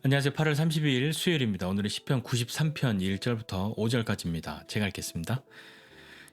안녕하세요. 8월 30일 수요일입니다. 오늘은 시편 93편 1절부터 5절까지입니다. 제가 읽겠습니다.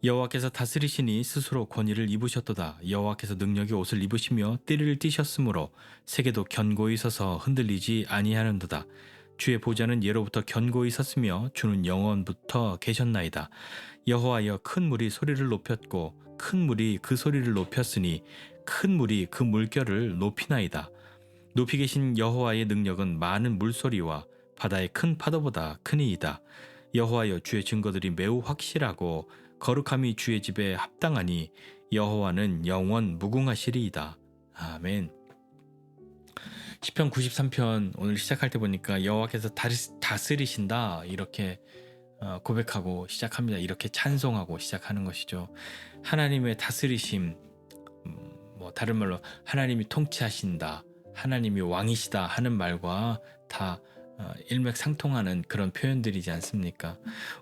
여호와께서 다스리시니 스스로 권위를 입으셨도다. 여호와께서 능력의 옷을 입으시며 띠를 띠셨으므로 세계도 견고히 서서 흔들리지 아니하는도다. 주의 보좌는 예로부터 견고히 섰으며 주는 영원부터 계셨나이다. 여호와여, 큰 물이 소리를 높였고 큰 물이 그 소리를 높였으니 큰 물이 그 물결을 높이나이다. 높이 계신 여호와의 능력은 많은 물소리와 바다의 큰 파도보다 크니이다. 여호와여, 주의 증거들이 매우 확실하고 거룩함이 주의 집에 합당하니 여호와는 영원 무궁하시리이다. 아멘. 시편 93편 오늘 시작할 때 보니까 여호와께서 다스리신다 이렇게 고백하고 시작합니다. 이렇게 찬송하고 시작하는 것이죠. 하나님의 다스리심, 다른 말로 하나님이 통치하신다, 하나님이 왕이시다 하는 말과 다 일맥상통하는 그런 표현들이지 않습니까?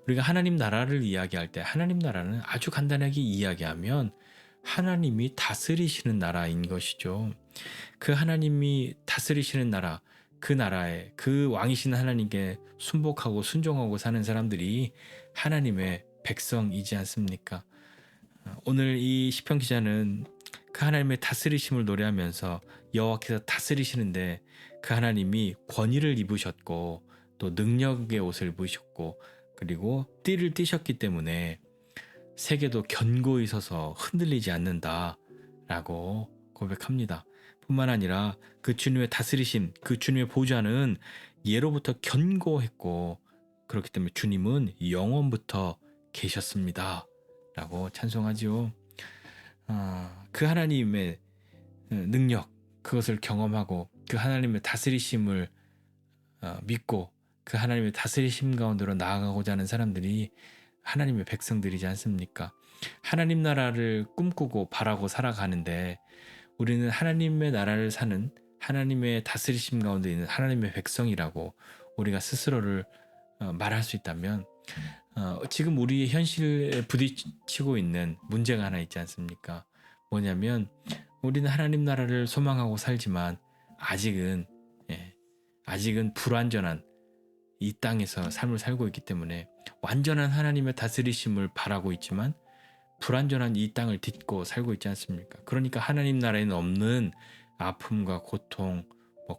우리가 하나님 나라를 이야기할 때 하나님 나라는 아주 간단하게 이야기하면 하나님이 다스리시는 나라인 것이죠. 그 하나님이 다스리시는 나라, 그 나라에 그 왕이신 하나님께 순복하고 순종하고 사는 사람들이 하나님의 백성이지 않습니까? 오늘 이 시편 기자는 그 하나님의 다스리심을 노래하면서 여호와께서 다스리시는데 그 하나님이 권위를 입으셨고 또 능력의 옷을 입으셨고 그리고 띠를 띠셨기 때문에 세계도 견고히 서서 흔들리지 않는다라고 고백합니다. 뿐만 아니라 그 주님의 다스리심, 그 주님의 보좌는 예로부터 견고했고 그렇기 때문에 주님은 영원부터 계셨습니다 라고 찬송하지요. 그 하나님의 능력, 그것을 경험하고 그 하나님의 다스리심을 믿고 그 하나님의 다스리심 가운데로 나아가고자 하는 사람들이 하나님의 백성들이지 않습니까? 하나님 나라를 꿈꾸고 바라고 살아가는데 우리는 하나님의 나라를 사는 하나님의 다스리심 가운데 있는 하나님의 백성이라고 우리가 스스로를 말할 수 있다면 지금 우리의 현실에 부딪히고 있는 문제가 하나 있지 않습니까? 뭐냐면 우리는 하나님 나라를 소망하고 살지만 아직은 불완전한 이 땅에서 삶을 살고 있기 때문에 완전한 하나님의 다스리심을 바라고 있지만 불완전한 이 땅을 딛고 살고 있지 않습니까? 그러니까 하나님 나라에는 없는 아픔과 고통,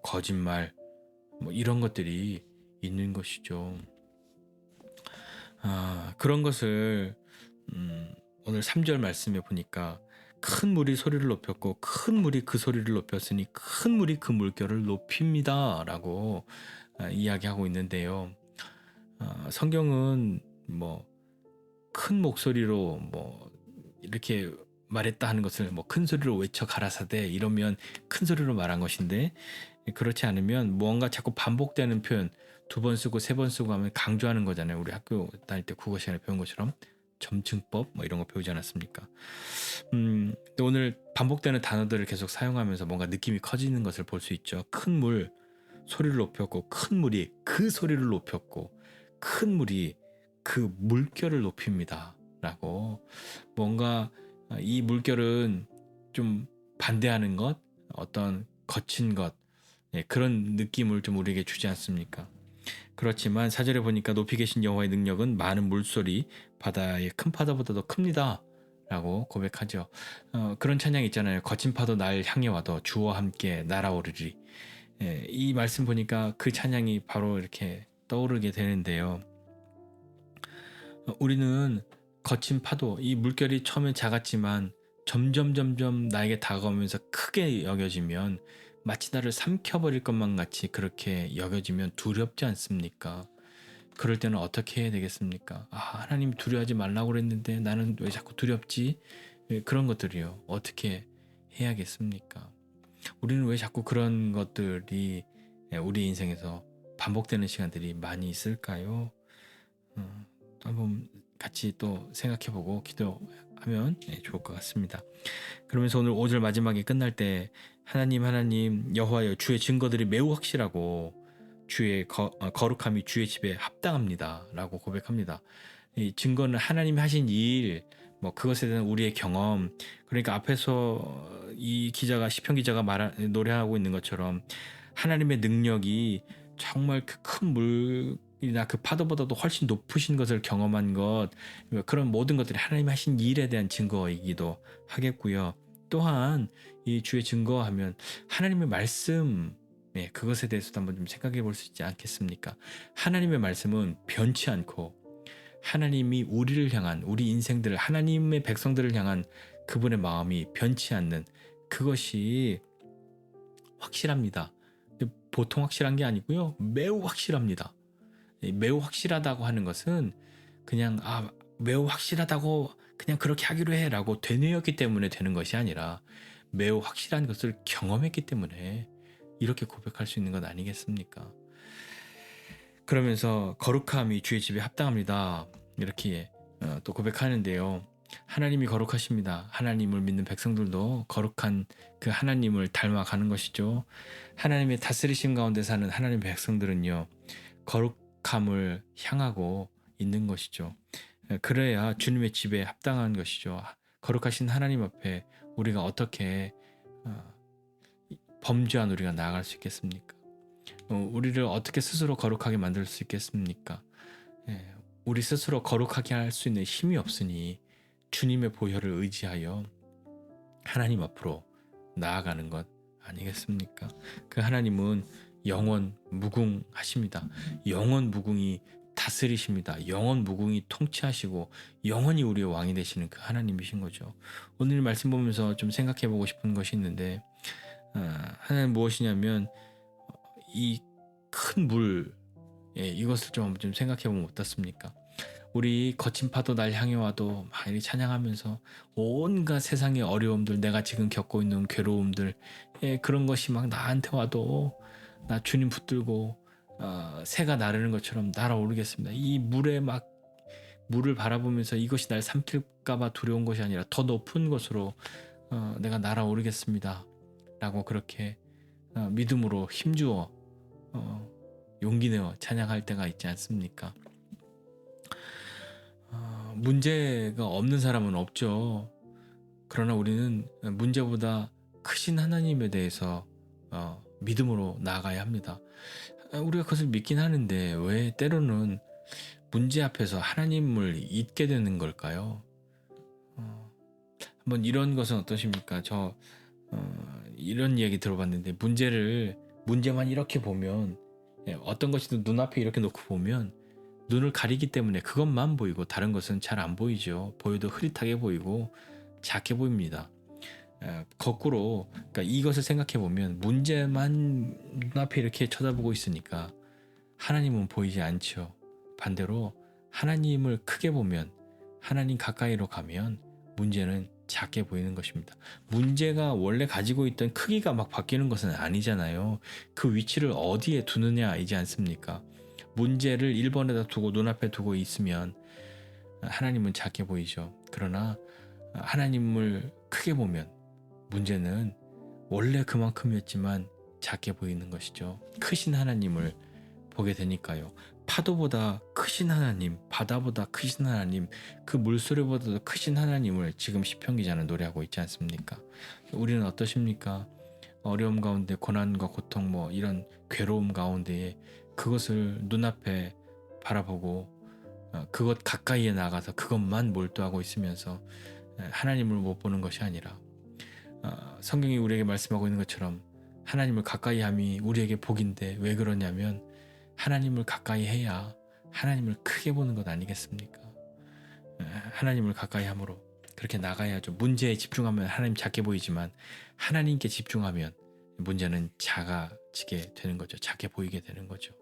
거짓말, 이런 것들이 있는 것이죠. 그런 것을 오늘 3절 말씀에 보니까 큰 물이 소리를 높였고 큰 물이 그 소리를 높였으니 큰 물이 그 물결을 높입니다 라고 이야기하고 있는데요. 성경은 큰 목소리로 이렇게 말했다 하는 것을 큰 소리로 외쳐 가라사대 이러면 큰 소리로 말한 것인데, 그렇지 않으면 무언가 자꾸 반복되는 표현 2번 쓰고 3번 쓰고 하면 강조하는 거잖아요. 우리 학교 다닐 때 국어 시간에 배운 것처럼 점층법 이런 거 배우지 않았습니까? 근데 오늘 반복되는 단어들을 계속 사용하면서 뭔가 느낌이 커지는 것을 볼 수 있죠. 큰 물 소리를 높였고 큰 물이 그 소리를 높였고 큰 물이 그 물결을 높입니다 라고, 뭔가 이 물결은 좀 반대하는 것, 어떤 거친 것, 그런 느낌을 좀 우리에게 주지 않습니까? 그렇지만 4절에 보니까 높이 계신 여호와의 능력은 많은 물소리, 바다의 큰 파도보다 더 큽니다 라고 고백하죠. 그런 찬양이 있잖아요. 거친 파도 날 향해 와도 주와 함께 날아오르리. 이 말씀 보니까 그 찬양이 바로 이렇게 떠오르게 되는데요. 우리는 거친 파도, 이 물결이 처음엔 작았지만 점점 나에게 다가오면서 크게 여겨지면 마치 나를 삼켜버릴 것만 같이 그렇게 여겨지면 두렵지 않습니까? 그럴 때는 어떻게 해야 되겠습니까? 하나님 두려워하지 말라고 그랬는데 나는 왜 자꾸 두렵지? 그런 것들이요. 어떻게 해야겠습니까? 우리는 왜 자꾸 그런 것들이 우리 인생에서 반복되는 시간들이 많이 있을까요? 한번 같이 또 생각해보고 기도하면 좋을 것 같습니다. 그러면서 오늘 5절 마지막에 끝날 때 하나님 여호와여, 주의 증거들이 매우 확실하고 주의 거룩함이 주의 집에 합당합니다 라고 고백합니다. 이 증거는 하나님이 하신 일, 그것에 대한 우리의 경험, 그러니까 앞에서 이 기자가, 시편 기자가 노래하고 있는 것처럼 하나님의 능력이 정말 그 큰 물이나 그 파도보다도 훨씬 높으신 것을 경험한 것, 그런 모든 것들이 하나님 하신 일에 대한 증거이기도 하겠고요. 또한 이 주의 증거하면 하나님의 말씀, 그것에 대해서도 한번 좀 생각해 볼 수 있지 않겠습니까? 하나님의 말씀은 변치 않고 하나님이 우리를 향한, 우리 인생들을, 하나님의 백성들을 향한 그분의 마음이 변치 않는 그것이 확실합니다. 보통 확실한 게 아니고요. 매우 확실합니다. 매우 확실하다고 하는 것은 그냥 매우 확실하다고 그냥 그렇게 하기로 해라고 되뇌었기 때문에 되는 것이 아니라 매우 확실한 것을 경험했기 때문에 이렇게 고백할 수 있는 것 아니겠습니까? 그러면서 거룩함이 주의 집에 합당합니다. 이렇게 또 고백하는데요. 하나님이 거룩하십니다. 하나님을 믿는 백성들도 거룩한 그 하나님을 닮아가는 것이죠. 하나님의 다스리심 가운데 사는 하나님의 백성들은요, 거룩함을 향하고 있는 것이죠. 그래야 주님의 집에 합당한 것이죠. 거룩하신 하나님 앞에 우리가 어떻게 범죄한 우리가 나아갈 수 있겠습니까? 우리를 어떻게 스스로 거룩하게 만들 수 있겠습니까? 우리 스스로 거룩하게 할 수 있는 힘이 없으니 주님의 보혈을 의지하여 하나님 앞으로 나아가는 것 아니겠습니까? 그 하나님은 영원 무궁하십니다. 영원 무궁히 다스리십니다. 영원 무궁히 통치하시고 영원히 우리의 왕이 되시는 그 하나님이신 거죠. 오늘 말씀 보면서 좀 생각해 보고 싶은 것이 있는데, 하나님 무엇이냐면 이 큰 물, 이것을 좀 생각해 보면 어떻습니까? 우리 거친 파도 날 향해 와도 막 이렇게 찬양하면서 온갖 세상의 어려움들, 내가 지금 겪고 있는 괴로움들, 그런 것이 막 나한테 와도 나 주님 붙들고 새가 나르는 것처럼 날아오르겠습니다. 이 물에 막 물을 바라보면서 이것이 날 삼킬까봐 두려운 것이 아니라 더 높은 곳으로 내가 날아오르겠습니다. 라고 그렇게 믿음으로 힘주어 용기 내어 찬양할 때가 있지 않습니까? 문제가 없는 사람은 없죠. 그러나 우리는 문제보다 크신 하나님에 대해서 믿음으로 나아가야 합니다. 우리가 그것을 믿긴 하는데 왜 때로는 문제 앞에서 하나님을 잊게 되는 걸까요? 한번 이런 것은 어떠십니까? 저 이런 얘기 들어봤는데, 문제만 이렇게 보면, 어떤 것이든 눈앞에 이렇게 놓고 보면 눈을 가리기 때문에 그것만 보이고 다른 것은 잘 안 보이죠. 보여도 흐릿하게 보이고 작게 보입니다. 거꾸로, 그러니까 이것을 생각해 보면 문제만 눈앞에 이렇게 쳐다보고 있으니까 하나님은 보이지 않죠. 반대로 하나님을 크게 보면, 하나님 가까이로 가면 문제는 작게 보이는 것입니다. 문제가 원래 가지고 있던 크기가 막 바뀌는 것은 아니잖아요. 그 위치를 어디에 두느냐이지 않습니까? 문제를 1번에다 두고 눈앞에 두고 있으면 하나님은 작게 보이죠. 그러나 하나님을 크게 보면 문제는 원래 그만큼이었지만 작게 보이는 것이죠. 크신 하나님을 보게 되니까요. 파도보다 크신 하나님, 바다보다 크신 하나님, 그 물소리보다도 크신 하나님을 지금 시편 기자는 노래하고 있지 않습니까? 우리는 어떠십니까? 어려움 가운데, 고난과 고통, 이런 괴로움 가운데에 그것을 눈앞에 바라보고 그것 가까이에 나가서 그것만 몰두하고 있으면서 하나님을 못 보는 것이 아니라, 성경이 우리에게 말씀하고 있는 것처럼 하나님을 가까이 함이 우리에게 복인데, 왜 그러냐면 하나님을 가까이 해야 하나님을 크게 보는 것 아니겠습니까? 하나님을 가까이 함으로 그렇게 나가야죠. 문제에 집중하면 하나님 작게 보이지만 하나님께 집중하면 문제는 작아지게 되는 거죠. 작게 보이게 되는 거죠.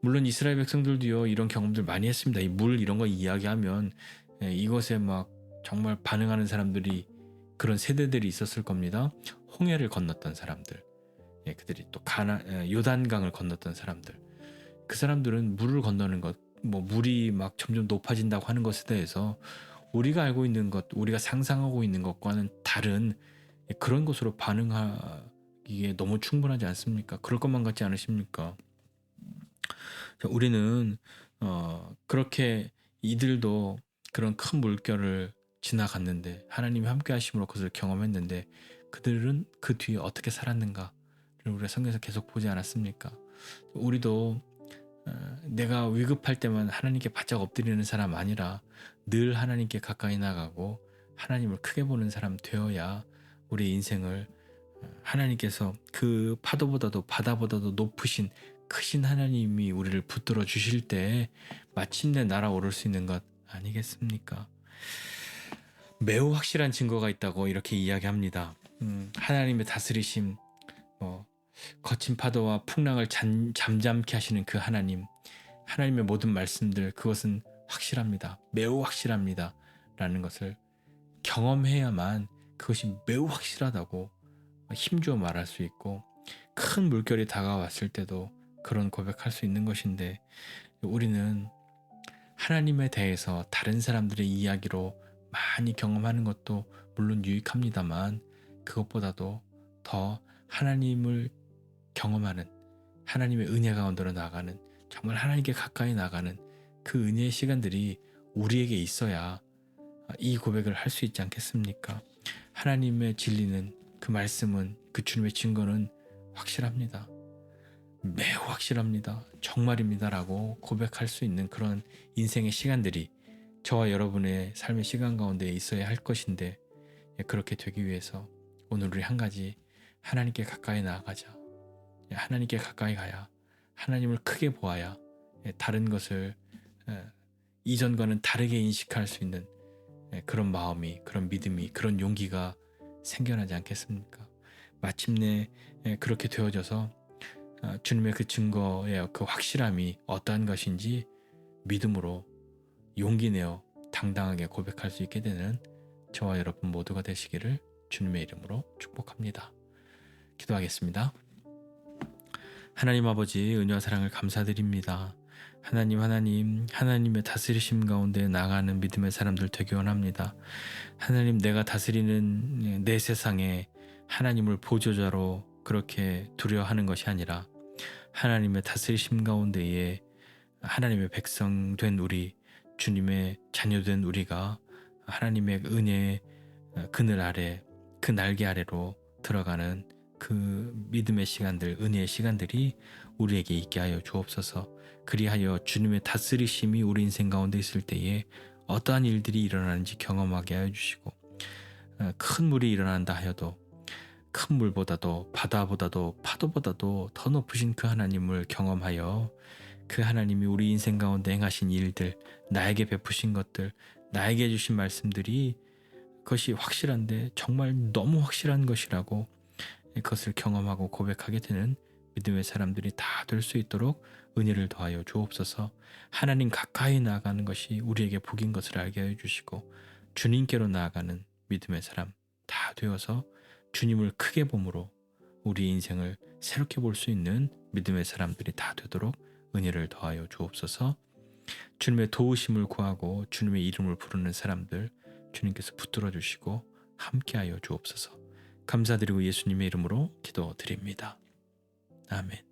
물론 이스라엘 백성들도요, 이런 경험들 많이 했습니다. 이 물 이런 거 이야기하면 이것에 막 정말 반응하는 사람들이, 그런 세대들이 있었을 겁니다. 홍해를 건넜던 사람들, 그들이 또 요단강을 건넜던 사람들, 그 사람들은 물을 건너는 것, 물이 막 점점 높아진다고 하는 것에 대해서 우리가 알고 있는 것, 우리가 상상하고 있는 것과는 다른 그런 것으로 반응하기에 너무 충분하지 않습니까? 그럴 것만 같지 않으십니까? 우리는 그렇게 이들도 그런 큰 물결을 지나갔는데, 하나님이 함께 하심으로 그것을 경험했는데, 그들은 그 뒤에 어떻게 살았는가를 우리가 성경에서 계속 보지 않았습니까? 우리도 내가 위급할 때만 하나님께 바짝 엎드리는 사람 아니라 늘 하나님께 가까이 나가고 하나님을 크게 보는 사람 되어야 우리 인생을 하나님께서 그 파도보다도 바다보다도 높으신 크신 하나님이 우리를 붙들어 주실 때 마침내 날아오를 수 있는 것 아니겠습니까? 매우 확실한 증거가 있다고 이렇게 이야기합니다. 하나님의 다스리심, 거친 파도와 풍랑을 잠잠케 하시는 그 하나님, 하나님의 모든 말씀들, 그것은 확실합니다. 매우 확실합니다. 라는 것을 경험해야만 그것이 매우 확실하다고 힘주어 말할 수 있고, 큰 물결이 다가왔을 때도 그런 고백할 수 있는 것인데, 우리는 하나님에 대해서 다른 사람들의 이야기로 많이 경험하는 것도 물론 유익합니다만, 그것보다도 더 하나님을 경험하는, 하나님의 은혜 가운데로 나가는, 정말 하나님께 가까이 나가는 그 은혜의 시간들이 우리에게 있어야 이 고백을 할 수 있지 않겠습니까? 하나님의 진리는, 그 말씀은, 그 주님의 증거는 확실합니다. 매우 확실합니다. 정말입니다. 라고 고백할 수 있는 그런 인생의 시간들이 저와 여러분의 삶의 시간 가운데 있어야 할 것인데, 그렇게 되기 위해서 오늘 우리 한 가지 하나님께 가까이 나아가자. 하나님께 가까이 가야, 하나님을 크게 보아야 다른 것을 이전과는 다르게 인식할 수 있는 그런 마음이, 그런 믿음이, 그런 용기가 생겨나지 않겠습니까? 마침내 그렇게 되어져서 주님의 그 증거의 그 확실함이 어떠한 것인지 믿음으로 용기 내어 당당하게 고백할 수 있게 되는 저와 여러분 모두가 되시기를 주님의 이름으로 축복합니다. 기도하겠습니다. 하나님 아버지, 은혜와 사랑을 감사드립니다. 하나님의 다스리심 가운데 나가는 믿음의 사람들 되기 원합니다. 하나님, 내가 다스리는 내 세상에 하나님을 보조자로 그렇게 두려워하는 것이 아니라 하나님의 다스리심 가운데에 하나님의 백성 된 우리, 주님의 자녀된 우리가 하나님의 은혜의 그늘 아래, 그 날개 아래로 들어가는 그 믿음의 시간들, 은혜의 시간들이 우리에게 있게 하여 주옵소서. 그리하여 주님의 다스리심이 우리 인생 가운데 있을 때에 어떠한 일들이 일어나는지 경험하게 하여 주시고, 큰 물이 일어난다 하여도 큰 물보다도 바다보다도 파도보다도 더 높으신 그 하나님을 경험하여 그 하나님이 우리 인생 가운데 행하신 일들, 나에게 베푸신 것들, 나에게 주신 말씀들이 그것이 확실한데 정말 너무 확실한 것이라고 그것을 경험하고 고백하게 되는 믿음의 사람들이 다 될 수 있도록 은혜를 더하여 주옵소서. 하나님 가까이 나아가는 것이 우리에게 복인 것을 알게 하여 주시고, 주님께로 나아가는 믿음의 사람 다 되어서 주님을 크게 봄으로 우리 인생을 새롭게 볼 수 있는 믿음의 사람들이 다 되도록 은혜를 더하여 주옵소서. 주님의 도우심을 구하고 주님의 이름을 부르는 사람들 주님께서 붙들어 주시고 함께하여 주옵소서. 감사드리고 예수님의 이름으로 기도드립니다. 아멘.